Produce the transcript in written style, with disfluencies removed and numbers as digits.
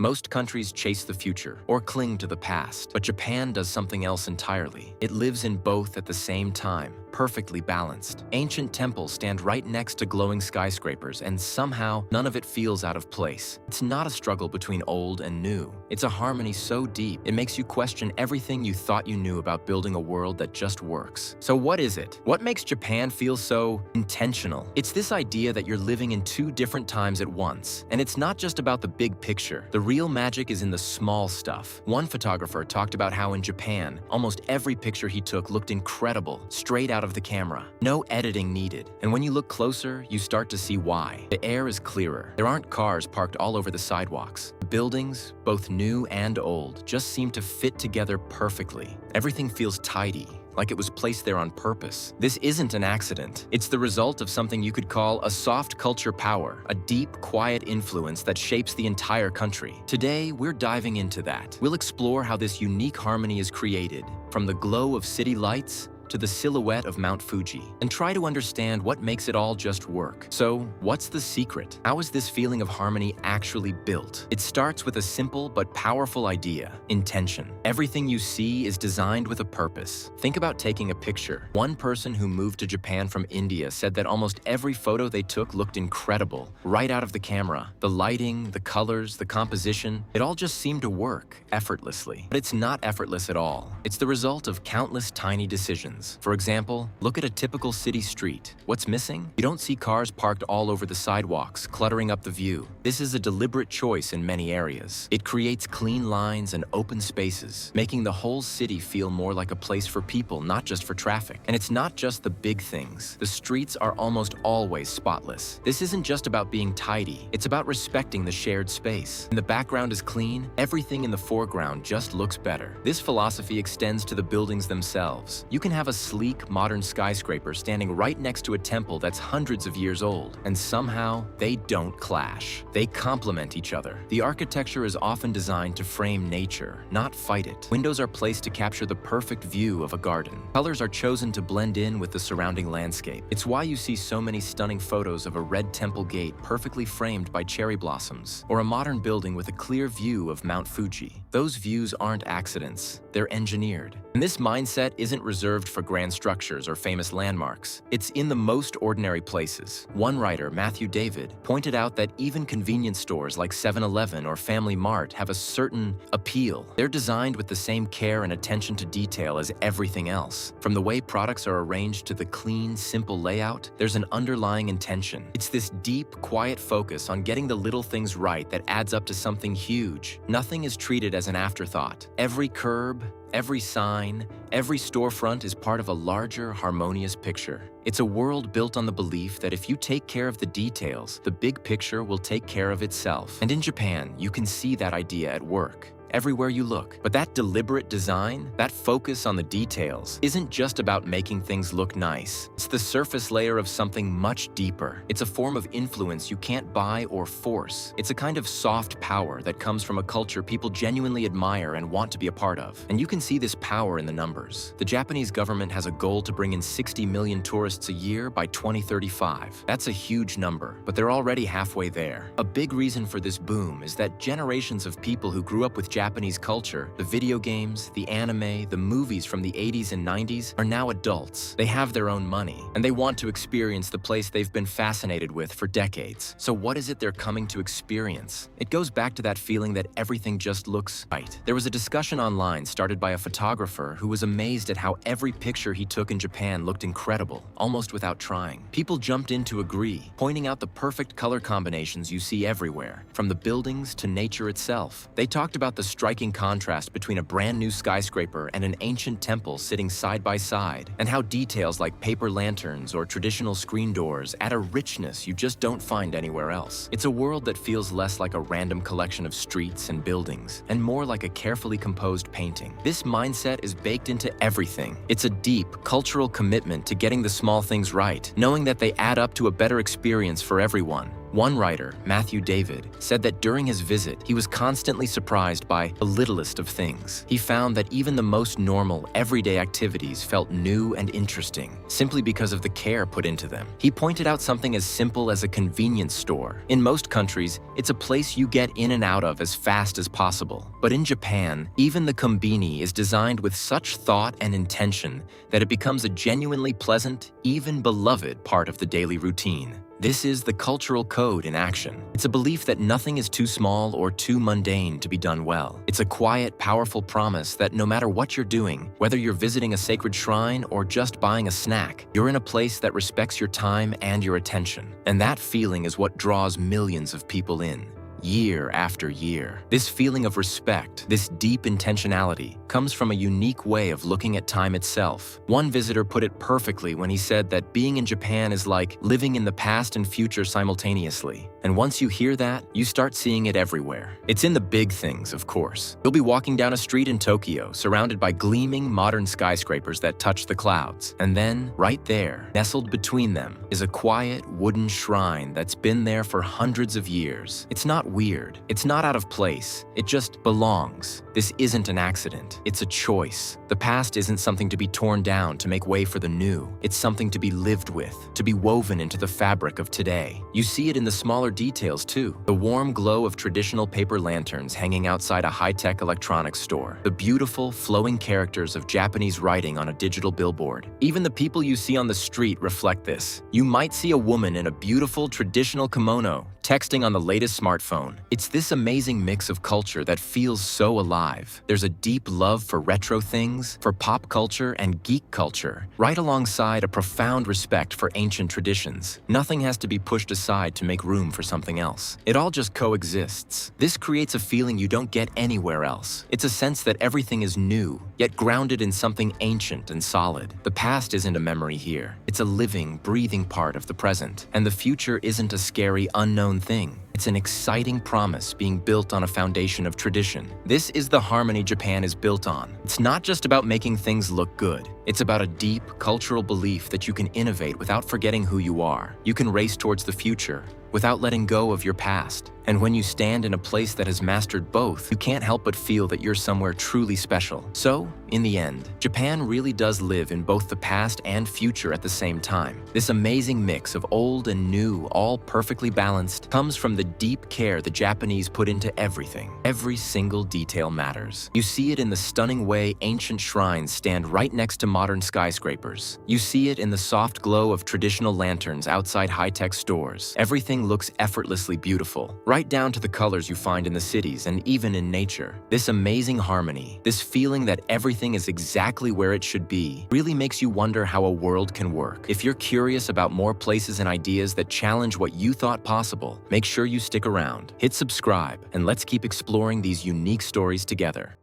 Most countries chase the future or cling to the past, but Japan does something else entirely. It lives in both at the same time, perfectly balanced. Ancient temples stand right next to glowing skyscrapers, and somehow none of it feels out of place. It's not a struggle between old and new. It's a harmony so deep, it makes you question everything you thought you knew about building a world that just works. So what is it? What makes Japan feel so intentional? It's this idea that you're living in two different times at once. And it's not just about the big picture. The real magic is in the small stuff. One photographer talked about how in Japan, almost every picture he took looked incredible, straight out of the camera. No editing needed. And when you look closer, you start to see why. The air is clearer. There aren't cars parked all over the sidewalks. The buildings, both new and old, just seem to fit together perfectly. Everything feels tidy, like it was placed there on purpose. This isn't an accident. It's the result of something you could call a soft culture power, a deep, quiet influence that shapes the entire country. Today, we're diving into that. We'll explore how this unique harmony is created, from the glow of city lights to the silhouette of Mount Fuji, and try to understand what makes it all just work. So, what's the secret? How is this feeling of harmony actually built? It starts with a simple but powerful idea: intention. Everything you see is designed with a purpose. Think about taking a picture. One person who moved to Japan from India said that almost every photo they took looked incredible, right out of the camera. The lighting, the colors, the composition, it all just seemed to work effortlessly. But it's not effortless at all. It's the result of countless tiny decisions. For example, look at a typical city street. What's missing? You don't see cars parked all over the sidewalks, cluttering up the view. This is a deliberate choice in many areas. It creates clean lines and open spaces, making the whole city feel more like a place for people, not just for traffic. And it's not just the big things. The streets are almost always spotless. This isn't just about being tidy. It's about respecting the shared space. When the background is clean, everything in the foreground just looks better. This philosophy extends to the buildings themselves. You can have a sleek, modern skyscraper standing right next to a temple that's hundreds of years old, and somehow they don't clash. They complement each other. The architecture is often designed to frame nature, not fight it. Windows are placed to capture the perfect view of a garden. Colors are chosen to blend in with the surrounding landscape. It's why you see so many stunning photos of a red temple gate perfectly framed by cherry blossoms, or a modern building with a clear view of Mount Fuji. Those views aren't accidents. They're engineered. And this mindset isn't reserved for grand structures or famous landmarks. It's in the most ordinary places. One writer, Matthew David, pointed out that even convenience stores like 7-Eleven or Family Mart have a certain appeal. They're designed with the same care and attention to detail as everything else. From the way products are arranged to the clean, simple layout, there's an underlying intention. It's this deep, quiet focus on getting the little things right that adds up to something huge. Nothing is treated as an afterthought. Every curb, every sign, every storefront is part of a larger, harmonious picture. It's a world built on the belief that if you take care of the details, the big picture will take care of itself. And in Japan, you can see that idea at work everywhere you look. But that deliberate design, that focus on the details, isn't just about making things look nice. It's the surface layer of something much deeper. It's a form of influence you can't buy or force. It's a kind of soft power that comes from a culture people genuinely admire and want to be a part of. And you can see this power in the numbers. The Japanese government has a goal to bring in 60 million tourists a year by 2035. That's a huge number, but they're already halfway there. A big reason for this boom is that generations of people who grew up with Japanese culture, the video games, the anime, the movies from the 80s and 90s, are now adults. They have their own money, and they want to experience the place they've been fascinated with for decades. So what is it they're coming to experience? It goes back to that feeling that everything just looks right. There was a discussion online started by a photographer who was amazed at how every picture he took in Japan looked incredible, almost without trying. People jumped in to agree, pointing out the perfect color combinations you see everywhere, from the buildings to nature itself. They talked about the striking contrast between a brand new skyscraper and an ancient temple sitting side by side, and how details like paper lanterns or traditional screen doors add a richness you just don't find anywhere else. It's a world that feels less like a random collection of streets and buildings, and more like a carefully composed painting. This mindset is baked into everything. It's a deep, cultural commitment to getting the small things right, knowing that they add up to a better experience for everyone. One writer, Matthew David, said that during his visit, he was constantly surprised by the littlest of things. He found that even the most normal, everyday activities felt new and interesting, simply because of the care put into them. He pointed out something as simple as a convenience store. In most countries, it's a place you get in and out of as fast as possible. But in Japan, even the kombini is designed with such thought and intention that it becomes a genuinely pleasant, even beloved part of the daily routine. This is the cultural code in action. It's a belief that nothing is too small or too mundane to be done well. It's a quiet, powerful promise that no matter what you're doing, whether you're visiting a sacred shrine or just buying a snack, you're in a place that respects your time and your attention. And that feeling is what draws millions of people in, year after year. This feeling of respect, this deep intentionality, comes from a unique way of looking at time itself. One visitor put it perfectly when he said that being in Japan is like living in the past and future simultaneously. And once you hear that, you start seeing it everywhere. It's in the big things, of course. You'll be walking down a street in Tokyo, surrounded by gleaming modern skyscrapers that touch the clouds. And then, right there, nestled between them, is a quiet wooden shrine that's been there for hundreds of years. It's not weird. It's not out of place. It just belongs. This isn't an accident. It's a choice. The past isn't something to be torn down to make way for the new. It's something to be lived with, to be woven into the fabric of today. You see it in the smaller details too. The warm glow of traditional paper lanterns hanging outside a high-tech electronics store. The beautiful, flowing characters of Japanese writing on a digital billboard. Even the people you see on the street reflect this. You might see a woman in a beautiful traditional kimono, texting on the latest smartphone. It's this amazing mix of culture that feels so alive. There's a deep love for retro things, for pop culture and geek culture, right alongside a profound respect for ancient traditions. Nothing has to be pushed aside to make room for something else. It all just coexists. This creates a feeling you don't get anywhere else. It's a sense that everything is new, yet grounded in something ancient and solid. The past isn't a memory here. It's a living, breathing part of the present. And the future isn't a scary, unknown thing. It's an exciting promise being built on a foundation of tradition. This is the harmony Japan is built on. It's not just about making things look good. It's about a deep cultural belief that you can innovate without forgetting who you are. You can race towards the future without letting go of your past. And when you stand in a place that has mastered both, you can't help but feel that you're somewhere truly special. So, in the end, Japan really does live in both the past and future at the same time. This amazing mix of old and new, all perfectly balanced, comes from the deep care the Japanese put into everything. Every single detail matters. You see it in the stunning way ancient shrines stand right next to modern skyscrapers. You see it in the soft glow of traditional lanterns outside high-tech stores. Everything looks effortlessly beautiful, right down to the colors you find in the cities and even in nature. This amazing harmony, this feeling that everything is exactly where it should be, really makes you wonder how a world can work. If you're curious about more places and ideas that challenge what you thought possible, make sure you stick around. Hit subscribe, and let's keep exploring these unique stories together.